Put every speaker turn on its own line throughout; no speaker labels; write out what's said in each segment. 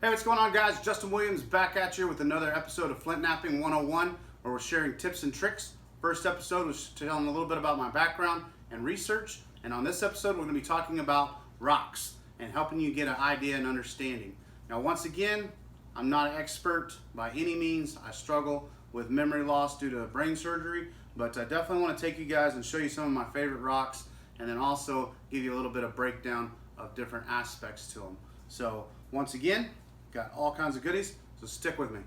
Hey, what's going on, guys? Justin Williams back at you with another episode of Flint Knapping 101, where we're sharing tips and tricks. First episode was telling a little bit about my background and research, and on this episode we're going to be talking about rocks and helping you get an idea and understanding. Now, once again, I'm not an expert by any means. I struggle with memory loss due to brain surgery, but I definitely want to take you guys and show you some of my favorite rocks, and then also give you a little bit of breakdown of different aspects to them. So once again, got all kinds of goodies, so stick with me.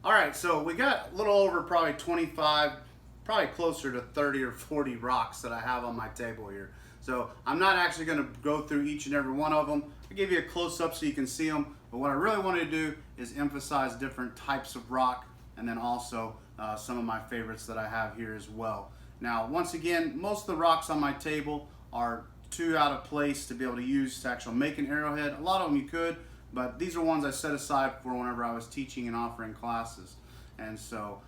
All right, so we got a little over probably 25, probably closer to 30 or 40 rocks that I have on my table here. So I'm not actually going to go through each and every one of them. I'll give you a close-up so you can see them, but what I really want to do is emphasize different types of rock, and then also some of my favorites that I have here as well. Now, once again, most of the rocks on my table are too out of place to be able to use to actually make an arrowhead. A lot of them you could, but these are ones I set aside for whenever I was teaching and offering classes. And so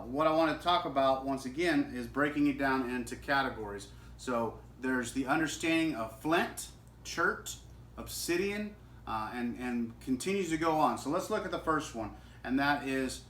what I want to talk about once again is breaking it down into categories. So there's the understanding of flint, chert, obsidian, and continues to go on. So let's look at the first one, and that is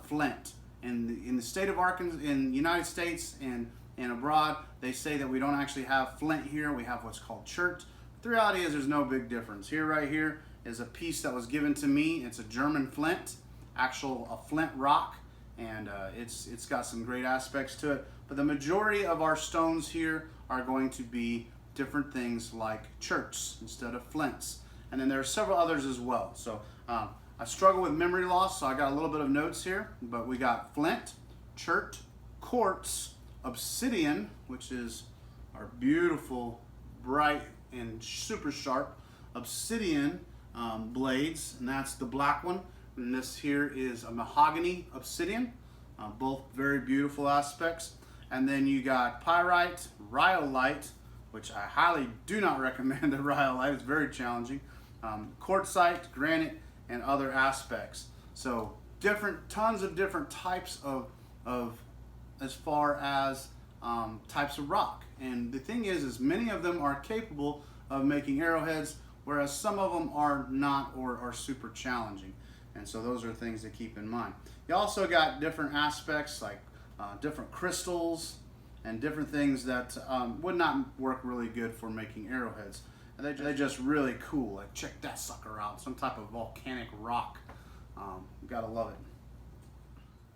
flint. In the state of Arkansas, in the United States and abroad, they say that we don't actually have flint here. We have what's called chert. The reality is there's no big difference. Right here is a piece that was given to me. It's a German flint, a flint rock, and it's got some great aspects to it. But the majority of our stones here are going to be different things like cherts instead of flints. And then there are several others as well. So I struggle with memory loss, so I got a little bit of notes here, but we got flint, chert, quartz, obsidian, which is our beautiful, bright, and super sharp obsidian blades, and that's the black one. And this here is a mahogany obsidian, both very beautiful aspects. And then you got pyrite, rhyolite, which I highly do not recommend a rhyolite, it's very challenging, quartzite, granite, and other aspects. So tons of different types of as far as types of rock. And the thing is many of them are capable of making arrowheads, whereas some of them are not, or are super challenging. And so those are things to keep in mind. You also got different aspects like different crystals and different things that would not work really good for making arrowheads. And they're just really cool. Like, check that sucker out, some type of volcanic rock. You gotta love it.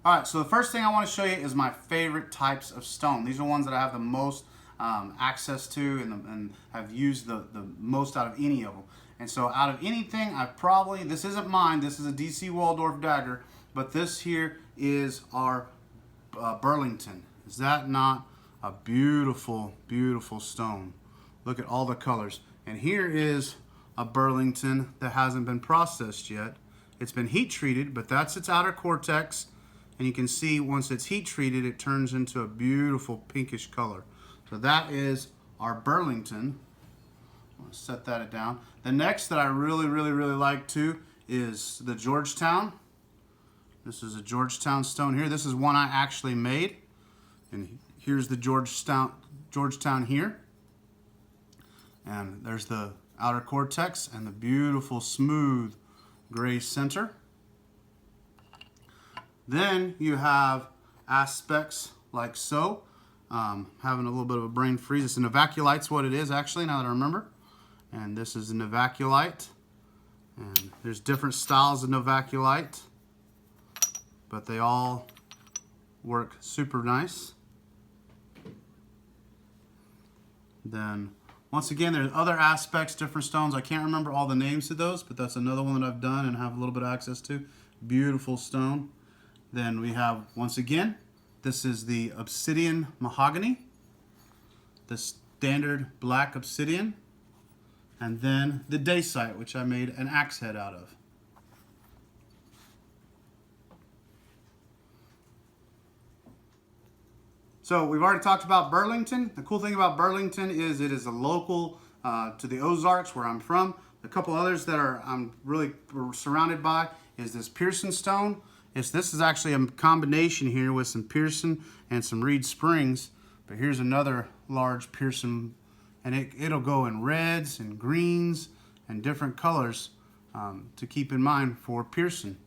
All right, so the first thing I want to show you is my favorite types of stone. These are ones that I have the most access to and have used the most out of any of them. And so out of anything, this isn't mine, this is a DC Waldorf dagger, but this here is our Burlington. Is that not a beautiful, beautiful stone? Look at all the colors. And here is a Burlington that hasn't been processed yet. It's been heat treated, but that's its outer cortex. And you can see once it's heat treated, it turns into a beautiful pinkish color. So that is our Burlington. I'm gonna set that down. The next that I really, really, really like too is the Georgetown. This is a Georgetown stone here. This is one I actually made. And here's the Georgetown here. And there's the outer cortex and the beautiful smooth gray center. Then you have aspects like so. Having a little bit of a brain freeze. It's an Novaculite's what it is actually, now that I remember. And this is a Novaculite. And there's different styles of Novaculite, but they all work super nice. Then once again, there's other aspects, different stones. I can't remember all the names of those, but that's another one that I've done and have a little bit of access to. Beautiful stone. Then we have, once again, this is the obsidian mahogany, the standard black obsidian, and then the dacite, which I made an axe head out of. So we've already talked about Burlington. The cool thing about Burlington is it is a local to the Ozarks where I'm from. A couple others that I'm really surrounded by is this Pearson stone. This is actually a combination here with some Pearson and some reed springs. But here's another large Pearson, and it'll go in reds and greens and different colors to keep in mind for Pearson.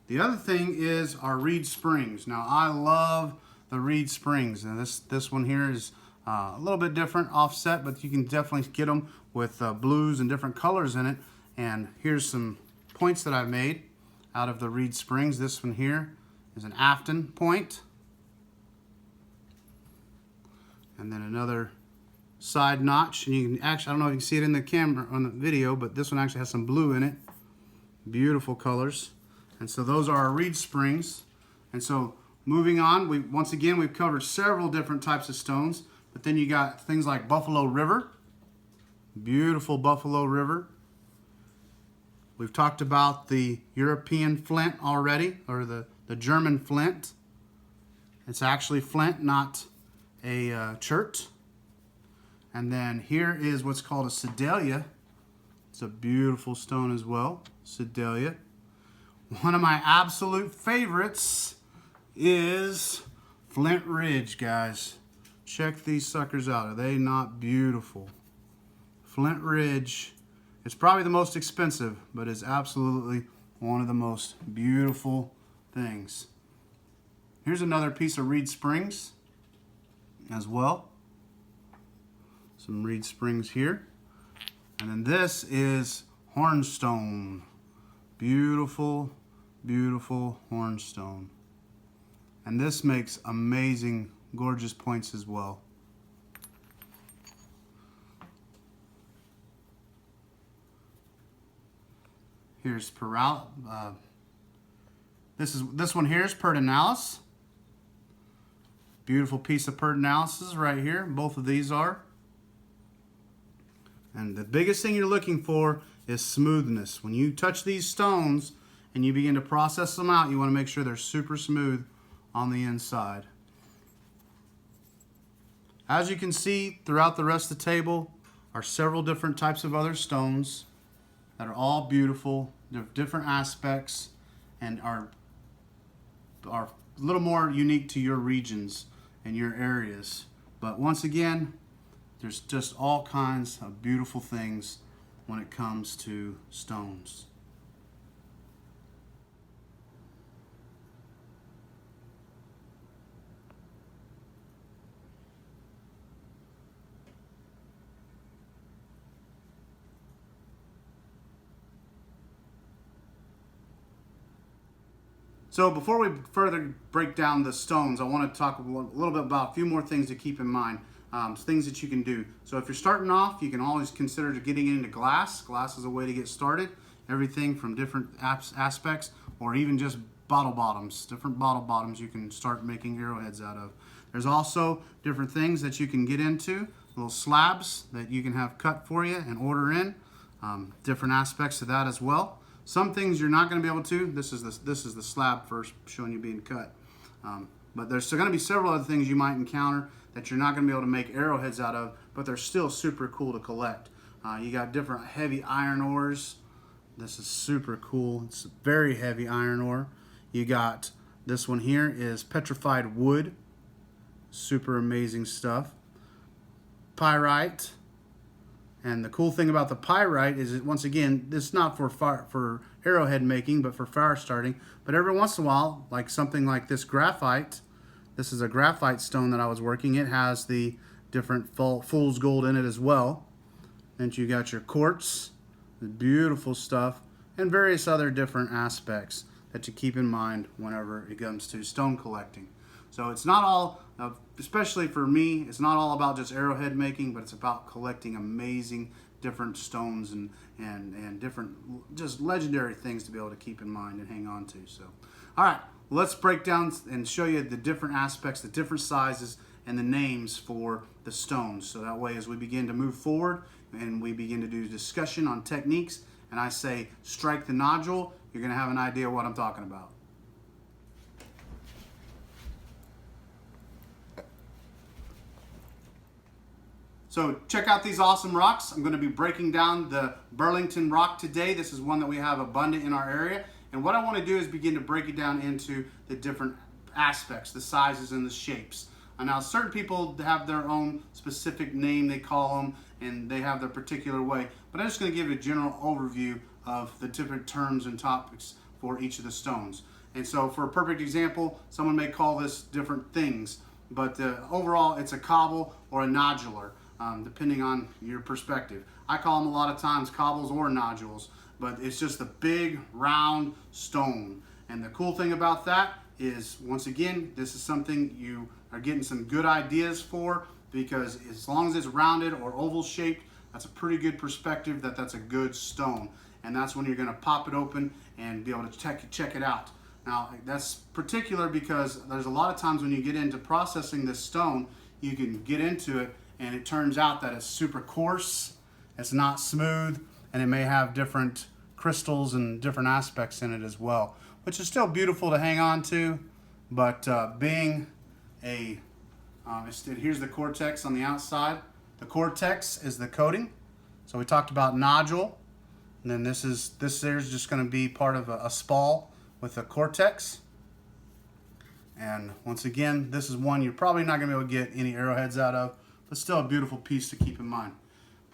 The other thing is our reed springs. Now I love the reed springs, and this one here is a little bit different offset, but you can definitely get them with blues and different colors in it. And here's some points that I've made out of the reed springs. This one here is an Afton point, and then another side notch. And you can actually, I don't know if you can see it in the camera on the video, but this one actually has some blue in it. Beautiful colors. And so those are our reed springs. And so moving on, once again we've covered several different types of stones, but then you got things like Buffalo River, beautiful Buffalo River. We've talked about the European flint already, or the German flint. It's actually flint, not a chert. And then here is what's called a Sedalia. It's a beautiful stone as well, Sedalia. One of my absolute favorites is Flint Ridge, guys. Check these suckers out. Are they not beautiful? Flint Ridge. It's probably the most expensive, but it's absolutely one of the most beautiful things. Here's another piece of reed springs as well. Some reed springs here. And then this is hornstone. Beautiful, beautiful hornstone. And this makes amazing, gorgeous points as well. Here's this one here is Pertinalis. Beautiful piece of Pertinalis right here. Both of these are. And the biggest thing you're looking for is smoothness. When you touch these stones and you begin to process them out, you want to make sure they're super smooth on the inside. As you can see throughout the rest of the table are several different types of other stones that are all beautiful. They're different aspects and are a little more unique to your regions and your areas. But once again, there's just all kinds of beautiful things when it comes to stones. So before we further break down the stones, I want to talk a little bit about a few more things to keep in mind, things that you can do. So if you're starting off, you can always consider getting into glass. Glass is a way to get started. Everything from different aspects, or even just bottle bottoms. Different bottle bottoms you can start making arrowheads out of. There's also different things that you can get into, little slabs that you can have cut for you and order in. Different aspects of that as well. Some things you're not going to be able to. This is the slab first showing you being cut. But there's still going to be several other things you might encounter that you're not going to be able to make arrowheads out of, but they're still super cool to collect. You got different heavy iron ores. This is super cool. It's very heavy iron ore. You got this one here is petrified wood. Super amazing stuff. Pyrite. And the cool thing about the pyrite is that, once again, this is not for arrowhead making, but for fire starting. But every once in a while, like something like this graphite, this is a graphite stone that I was working. It has the different fool's gold in it as well. And you got your quartz, the beautiful stuff, and various other different aspects that you keep in mind whenever it comes to stone collecting. So it's not all, especially for me, it's not all about just arrowhead making, but it's about collecting amazing different stones and different just legendary things to be able to keep in mind and hang on to. So, all right, let's break down and show you the different aspects, the different sizes, and the names for the stones. So that way, as we begin to move forward and we begin to do discussion on techniques, and I say strike the nodule, you're going to have an idea what I'm talking about. So check out these awesome rocks. I'm going to be breaking down the Burlington rock today. This is one that we have abundant in our area. And what I want to do is begin to break it down into the different aspects, the sizes and the shapes. And now certain people have their own specific name they call them, and they have their particular way. But I'm just going to give you a general overview of the different terms and topics for each of the stones. And so for a perfect example, someone may call this different things, but overall it's a cobble or a nodular, depending on your perspective. I call them a lot of times cobbles or nodules, but it's just a big round stone. And the cool thing about that is, once again, this is something you are getting some good ideas for, because as long as it's rounded or oval shaped, that's a pretty good perspective that that's a good stone. And that's when you're going to pop it open and be able to check it out. Now, that's particular because there's a lot of times when you get into processing this stone, you can get into it and it turns out that it's super coarse, it's not smooth, and it may have different crystals and different aspects in it as well, which is still beautiful to hang on to. But being a, here's the cortex on the outside. The cortex is the coating. So we talked about nodule, and then this is just going to be part of a spall with a cortex. And once again, this is one you're probably not going to be able to get any arrowheads out of, but still a beautiful piece to keep in mind.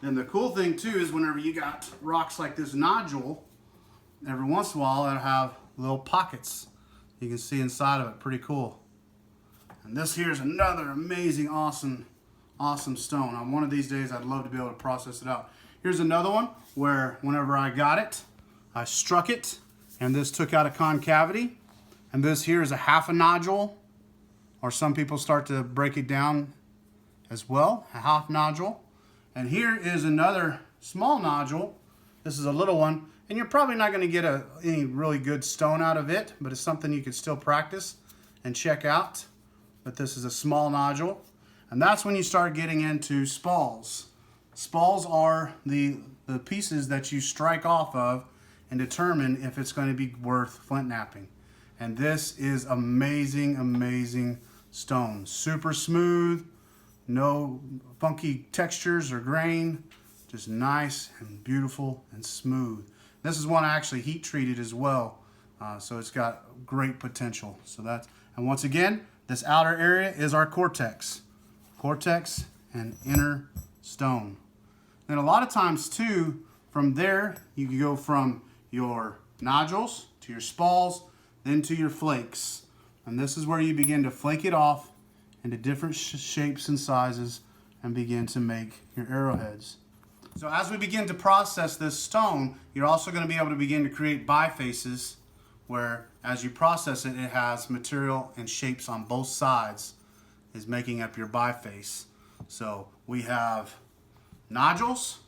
Then the cool thing too is whenever you got rocks like this nodule, every once in a while it'll have little pockets. You can see inside of it, pretty cool. And this here is another amazing, awesome stone. On one of these days, I'd love to be able to process it out. Here's another one where whenever I got it, I struck it, and this took out a concavity. And this here is a half a nodule, or some people start to break it down as well, a half nodule. And here is another small nodule. This is a little one, and you're probably not going to get any really good stone out of it, but it's something you can still practice and check out. But this is a small nodule, and that's when you start getting into spalls. Spalls are the pieces that you strike off of and determine if it's going to be worth flint knapping. And this is amazing, amazing stone. Super smooth, no funky textures or grain, just nice and beautiful and smooth. This is one I actually heat treated as well, so it's got great potential. So that's, and once again, this outer area is our cortex and inner stone. And a lot of times too, from there you can go from your nodules to your spalls, then to your flakes. And this is where you begin to flake it off into different shapes and sizes and begin to make your arrowheads. So as we begin to process this stone, you're also going to be able to begin to create bifaces, where as you process it, it has material and shapes on both sides is making up your biface. So we have nodules,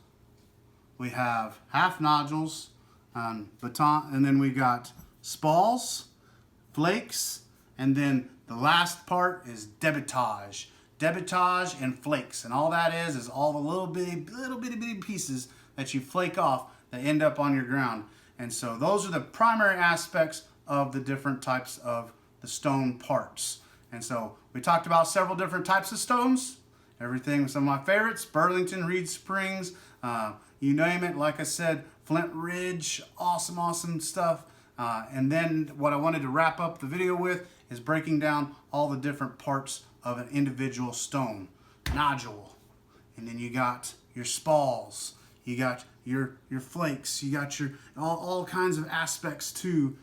we have half nodules, baton, and then we got spalls, flakes, and then the last part is debitage. Debitage and flakes, and all that is all the little bitty pieces that you flake off that end up on your ground. And so those are the primary aspects of the different types of the stone parts. And so we talked about several different types of stones. Everything, some of my favorites, Burlington, Reed Springs, you name it. Like I said, Flint Ridge, awesome stuff. And then what I wanted to wrap up the video with is breaking down all the different parts of an individual stone. Nodule, and then you got your spalls, you got your flakes, you got your all kinds of aspects to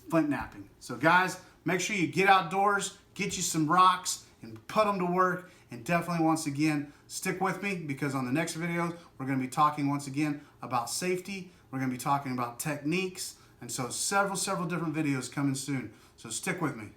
flint knapping. So guys, make sure you get outdoors, get you some rocks, and put them to work. And definitely, once again, stick with me, because on the next video, we're going to be talking once again about safety. We're going to be talking about techniques. And so several different videos coming soon. So stick with me.